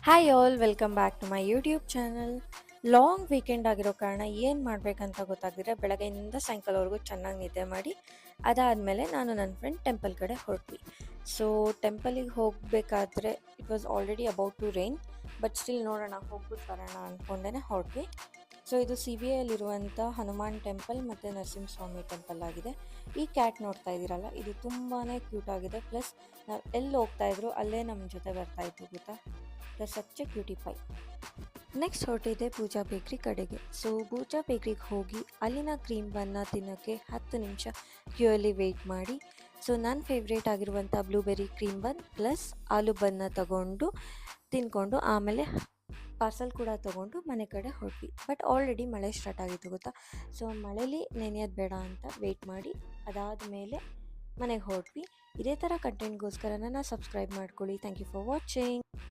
Hi all welcome back to my YouTube channel. Long weekend ಆಗಿರೋ ಕಾರಣ ಏನು ಮಾಡಬೇಕಂತ ಗೊತ್ತಾಗದಿರ ಬೆಳಗ್ಗೆಯಿಂದ ಸಾಯಂಕಾಲವರೆಗೂ ಚೆನ್ನಾಗಿ ನಿದ್ದೆ ಮಾಡಿ ಅದಾದಮೇಲೆ ನಾನು ನನ್ನ ಫ್ರೆಂಡ್ ಟೆಂಪಲ್ ಕಡೆ ಹೊರಟ್ವಿ. ಸೊ ಟೆಂಪಲಿಗೆ ಹೋಗಬೇಕಾದ್ರೆ it was already about to rain, but still ನೋಡೋಣ ಹೋಗ್ಬಿಟ್ಟು ಬರೋಣ ಅಂದ್ಕೊಂಡೇ ಹೊರಟ್ವಿ. ಸೊ ಇದು ಸಿ ಬಿ ಐಲಿರುವಂಥ ಹನುಮಾನ್ ಟೆಂಪಲ್ ಮತ್ತು ನರಸಿಂಹಸ್ವಾಮಿ ಟೆಂಪಲ್ ಆಗಿದೆ. ಈ ಕ್ಯಾಟ್ ನೋಡ್ತಾ ಇದ್ದೀರಲ್ಲ, ಇದು ತುಂಬಾ ಕ್ಯೂಟ್ ಆಗಿದೆ. ಪ್ಲಸ್ ನಾವು ಎಲ್ಲಿ ಹೋಗ್ತಾ ಇದ್ರು ಅಲ್ಲೇ ನಮ್ಮ ಜೊತೆ ಬರ್ತಾ ಇತ್ತು ಗೊತ್ತಾ. Such a cutie pie. Next ಹೊರಟಿದೆ ಪೂಜಾ ಬೇಕ್ರಿ ಕಡೆಗೆ. ಸೊ ಪೂಜಾ ಬೇಕ್ರಿಗೆ ಹೋಗಿ ಅಲ್ಲಿನ ಕ್ರೀಮ್ ಬನ್ನ ತಿನ್ನೋಕ್ಕೆ 10 ನಿಮಿಷ ಕ್ಯೂಯಲ್ಲಿ ವೆಯ್ಟ್ ಮಾಡಿ. ಸೊ ನನ್ನ ಫೇವ್ರೇಟ್ ಆಗಿರುವಂಥ ಬ್ಲೂಬೆರಿ ಕ್ರೀಮ್ ಬನ್ ಪ್ಲಸ್ ಆಲೂ ಬನ್ನ ತಗೊಂಡು ತಿನ್ಕೊಂಡು ಆಮೇಲೆ ಪಾರ್ಸಲ್ ಕೂಡ ತೊಗೊಂಡು ಮನೆ ಕಡೆ ಹೊರಟ್ವಿ. ಬಟ್ ಆಲ್ರೆಡಿ ಮಳೆ ಸ್ಟಾರ್ಟ್ ಆಗಿತ್ತು ಗೊತ್ತಾ. ಸೊ ಮಳೇಲಿ ನೆನೆಯೋದು ಬೇಡ ಅಂತ ವೆಯ್ಟ್ ಮಾಡಿ ಅದಾದಮೇಲೆ ಮನೆಗೆ ಹೊರಟ್ವಿ. ಇದೇ ಥರ ಕಂಟೆಂಟ್ಗೋಸ್ಕರ ನನ್ನ ಸಬ್ಸ್ಕ್ರೈಬ್ ಮಾಡ್ಕೊಳ್ಳಿ. Thank you for watching.